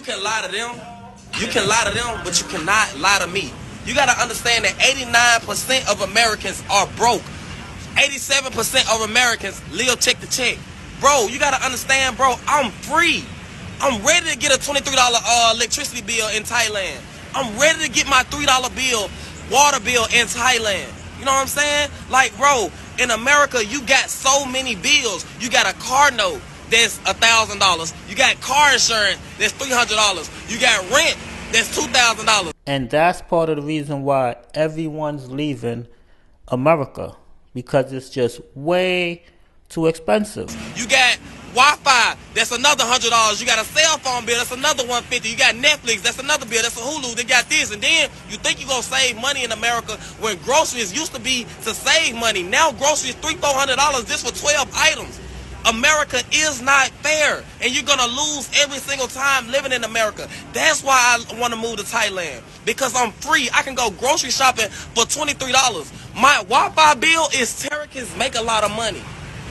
can lie to them. You can lie to them, but you cannot lie to me. You got to understand that 89% of Americans are broke. 87% of Americans live check to check. Bro, you got to understand, bro, I'm free. I'm ready to get a $23 electricity bill in Thailand. I'm ready to get my $3 bill, water bill in Thailand. You know what I'm saying? Like, bro, in America, you got so many bills. You got a car note that's $1,000. You got car insurance that's $300. You got rent that's $2,000. And that's part of the reason why everyone's leaving America, because it's just way too expensive. You got Wi-Fi, that's another $100. You got a cell phone bill, that's another $150. You got Netflix, that's another bill. That's a Hulu. They got this, and then you think you're gonna save money in America when groceries used to be to save money. Now groceries $300-400 just for 12 items. America is not fair, and you're gonna lose every single time living in America. That's why I want to move to Thailand, because I'm free. I can go grocery shopping for $23. My Wi-Fi bill is Terracans make a lot of money.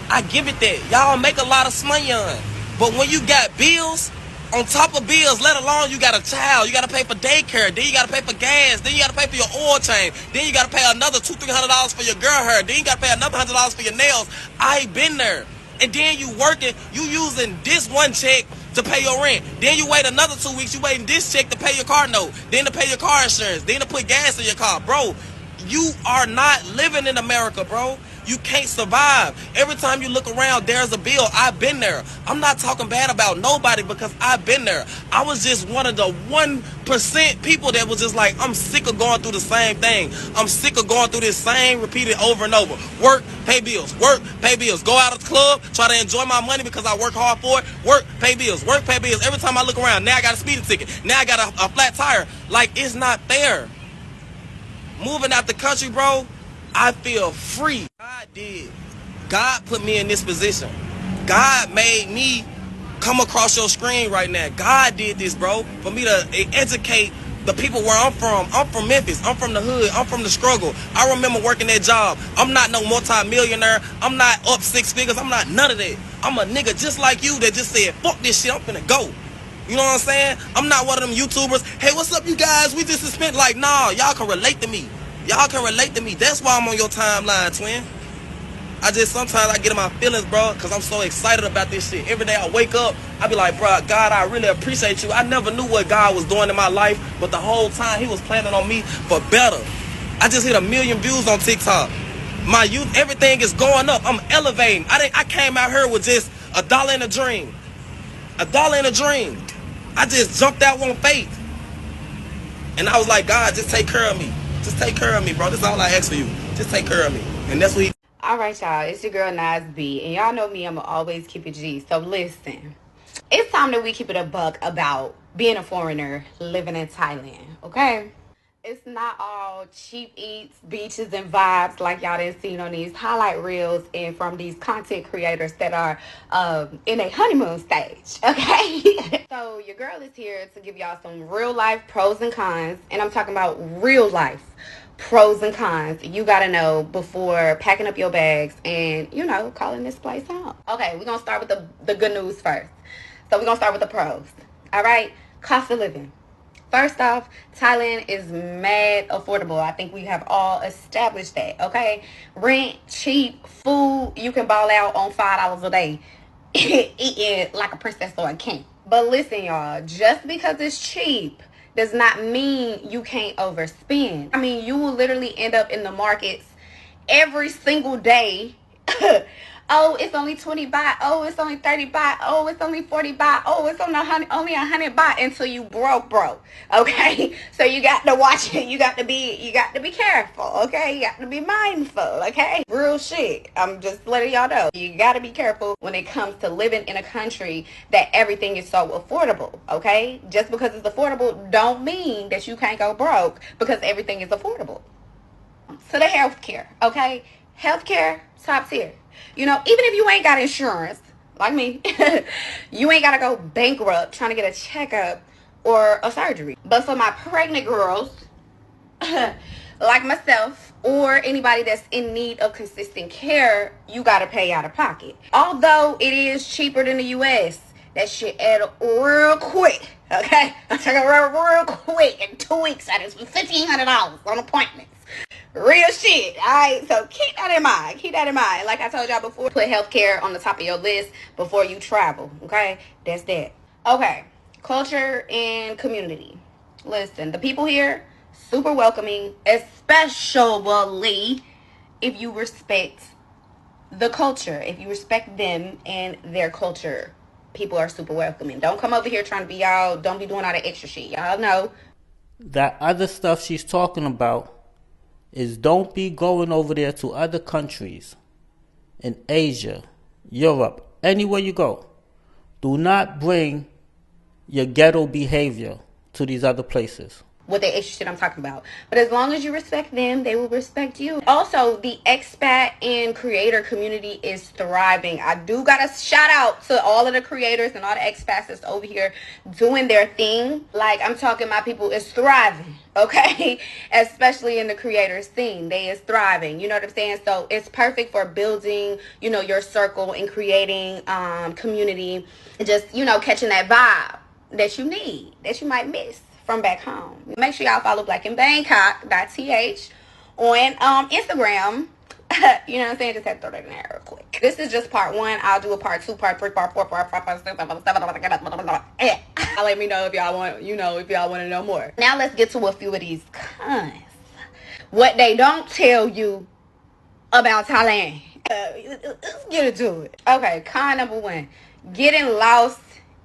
I give it that. Y'all make a lot of money on. But when you got bills on top of bills, let alone you got a child, you got to pay for daycare, then you got to pay for gas, then you got to pay for your oil change, then you got to pay another $200-300 for your girl hair, then you got to pay another $100 for your nails. I been there. And then you working, you using this one check to pay your rent. Then you wait another 2 weeks, you waiting this check to pay your car note, then to pay your car insurance, then to put gas in your car. Bro, you are not living in America, bro. You can't survive. Every time you look around, there's a bill. I've been there. I'm not talking bad about nobody because I've been there. I was just one of the 1% people that was just like, I'm sick of going through the same thing. I'm sick of going through this same repeated over and over. Work, pay bills. Work, pay bills. Go out of the club, try to enjoy my money because I work hard for it. Work, pay bills. Work, pay bills. Every time I look around, now I got a speeding ticket. Now I got a flat tire. Like, it's not fair. Moving out the country, bro, I feel free. God did. God put me in this position. God made me come across your screen right now. God did this, bro, for me to educate the people where I'm from. I'm from Memphis. I'm from the hood. I'm from the struggle. I remember working that job. I'm not no multi-millionaire. I'm not up 6 figures. I'm not none of that. I'm a nigga just like you that just said, fuck this shit, I'm finna go. You know what I'm saying? I'm not one of them YouTubers. Hey, what's up, you guys? We just spent like, nah, y'all can relate to me. Y'all can relate to me. That's why I'm on your timeline, twin. Sometimes I get in my feelings, bro, because I'm so excited about this shit. Every day I wake up, I be like, bro, God, I really appreciate you. I never knew what God was doing in my life, but the whole time he was planning on me for better. I just hit 1 million views on TikTok. My youth, everything is going up. I'm elevating. I came out here with just $1 in a dream. $1 in a dream. I just jumped out on faith. And I was like, God, just take care of me. Just take care of me, bro. That's all I ask for you. Just take care of me. And that's what he... All right, y'all. It's your girl, Nas B. And y'all know me. I'm going to always keep it G. So listen. It's time that we keep it a buck about being a foreigner living in Thailand. Okay? It's not all cheap eats, beaches, and vibes like y'all done seen on these highlight reels and from these content creators that are in a honeymoon stage, okay? So your girl is here to give y'all some real life pros and cons, and I'm talking about real life pros and cons you gotta know before packing up your bags and, you know, calling this place home. Okay, we're gonna start with the good news first. So we're gonna start with the pros, all right? Cost of living. First off, Thailand is mad affordable. I think we have all established that, okay? Rent, cheap, food, you can ball out on $5 a day. Eating like a princess or a king. But listen, y'all, just because it's cheap does not mean you can't overspend. I mean, you will literally end up in the markets every single day. Oh, it's only 20 baht. Oh, it's only 30 baht. Oh, it's only 40 baht. Oh, it's only 100 baht until you broke. Okay? So you got to watch it. You got to be careful, okay? You got to be mindful, okay? Real shit. I'm just letting y'all know. You got to be careful when it comes to living in a country that everything is so affordable, okay? Just because it's affordable don't mean that you can't go broke because everything is affordable. So the healthcare, okay? Healthcare, top tier. You know, even if you ain't got insurance, like me, you ain't got to go bankrupt trying to get a checkup or a surgery. But for my pregnant girls, like myself, or anybody that's in need of consistent care, you got to pay out of pocket. Although it is cheaper than the U.S., That shit add up real quick. Okay? I'm talking real quick. In 2 weeks, I just spent $1,500 on appointments. Real shit. Alright, so keep that in mind. Keep that in mind. Like I told y'all before, put healthcare on the top of your list before you travel. Okay? That's that. Okay. Culture and community. Listen, the people here, super welcoming, especially if you respect the culture. If you respect them and their culture, people are super welcoming. Don't come over here trying to be y'all. Don't be doing all the extra shit. Y'all know. That other stuff she's talking about is don't be going over there to other countries in Asia, Europe, anywhere you go. Do not bring your ghetto behavior to these other places. What the extra shit I'm talking about. But as long as you respect them, they will respect you. Also, the expat and creator community is thriving. I do got to shout out to all of the creators and all the expats that's over here doing their thing. Like, I'm talking, my people is thriving, okay? Especially in the creators thing. They is thriving. You know what I'm saying? So it's perfect for building, you know, your circle and creating community. Just, you know, catching that vibe that you need, that you might miss from back home. Make sure y'all follow blackandbangkok.th on Instagram. You know what I'm saying? Just have to throw that in there real quick. This is just part 1. I'll do a part 2, part 3, part 4, part 5, part 6, part 7. Let me know if y'all want, you know, if y'all want to know more. Now let's get to a few of these cons. What they don't tell you about Thailand. Let's get into it. Okay, con number 1. Getting lost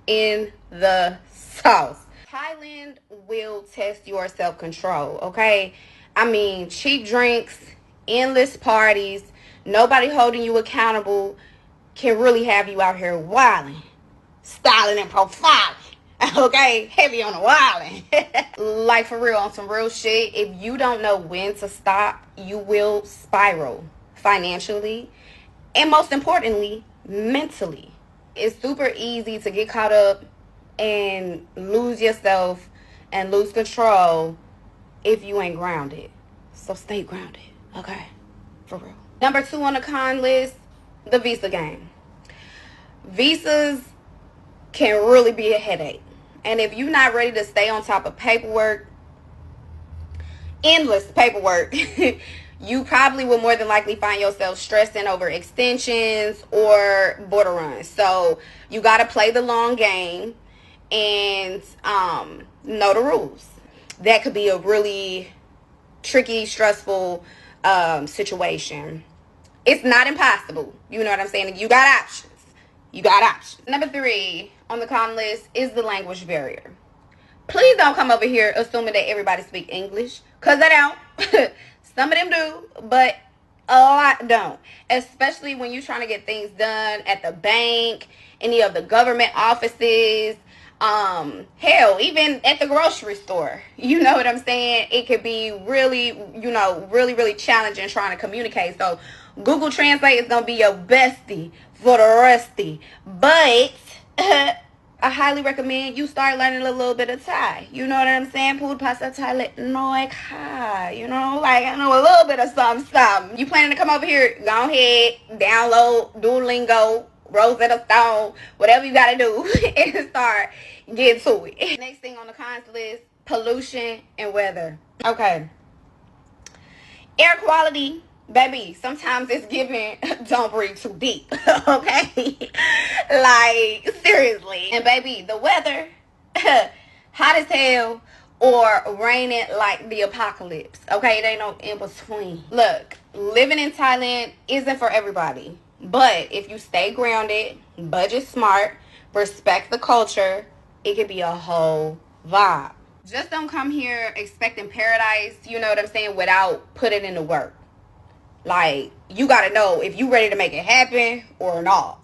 in the sauce. Thailand will test your self-control, okay? I mean, cheap drinks, endless parties, nobody holding you accountable can really have you out here wilding, styling and profiling, okay? Heavy on the wilding. Like, for real, on some real shit, if you don't know when to stop, you will spiral financially and, most importantly, mentally. It's super easy to get caught up and lose yourself and lose control if you ain't grounded. So stay grounded, okay? For real. Number 2 on the con list, the visa game. Visas can really be a headache. And if you're not ready to stay on top of paperwork, endless paperwork, you probably will more than likely find yourself stressing over extensions or border runs. So you got to play the long game and know the rules. That could be a really tricky, stressful situation. It's not impossible. You know what I'm saying? You got options. You got options. Number 3 on the con list is the language barrier. Please don't come over here assuming that everybody speaks English, because they don't. Some of them do, but a lot don't. Especially when you're trying to get things done at the bank, any of the government offices, hell, even at the grocery store. You know what I'm saying? It could be really, you know, really challenging trying to communicate. So Google Translate is going to be your bestie for the rusty. But I highly recommend you start learning a little bit of Thai. You know what I'm saying? Pud pasa Thai let noi ka. You know, like I know a little bit of something. You planning to come over here? Go ahead, download Duolingo, Rosetta Stone, whatever you got to do, and start getting to it. Next thing on the cons list, pollution and weather. Okay. Air quality. Baby, sometimes it's giving don't breathe too deep, okay? Like, seriously. And baby, the weather, hot as hell or raining like the apocalypse, okay? It ain't no in between. Look, living in Thailand isn't for everybody. But if you stay grounded, budget smart, respect the culture, it could be a whole vibe. Just don't come here expecting paradise, you know what I'm saying, without putting in the work. Like, you got to know if you ready to make it happen or not.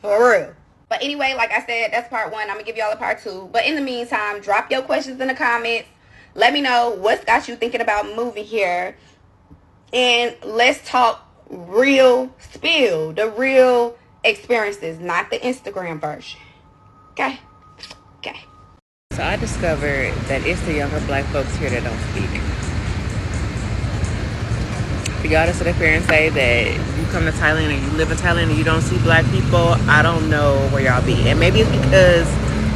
For real. But anyway, like I said, that's part 1. I'm going to give y'all a part 2. But in the meantime, drop your questions in the comments. Let me know what's got you thinking about moving here. And let's talk real spill. The real experiences, not the Instagram version. Okay? Okay. So I discovered that it's the younger black folks here that don't speak. for y'all to sit up here and say that you come to Thailand and you live in Thailand and you don't see black people, I don't know where y'all be. And maybe it's because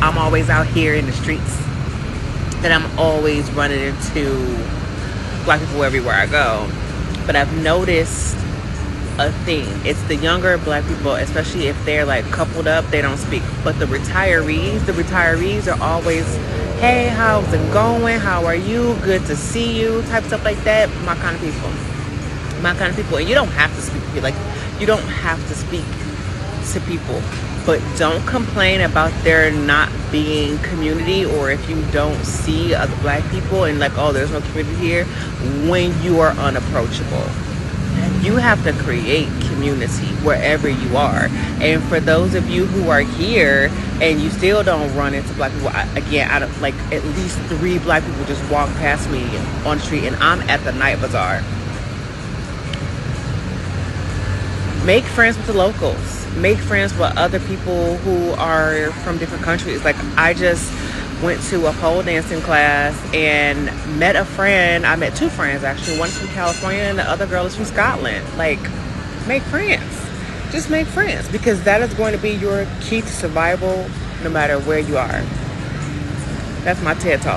I'm always out here in the streets that I'm always running into black people everywhere I go. But I've noticed a thing. It's the younger black people, especially if they're like coupled up, they don't speak. But the retirees are always, hey, how's it going? How are you? Good to see you, type stuff like that. My kind of people. And you don't have to speak to people. Like, you don't have to speak to people, but don't complain about there not being community, or if you don't see other black people and like, oh, there's no community here, when you are unapproachable. You have to create community wherever you are. And for those of you who are here and you still don't run into black people, again, out of like at least 3 black people just walk past me on the street and I'm at the night bazaar. Make friends with the locals. Make friends with other people who are from different countries. Like, I just went to a pole dancing class and met a friend. I met 2 friends actually. One's from California and the other girl is from Scotland. Like, make friends. Just make friends, because that is going to be your key to survival no matter where you are. That's my TED Talk.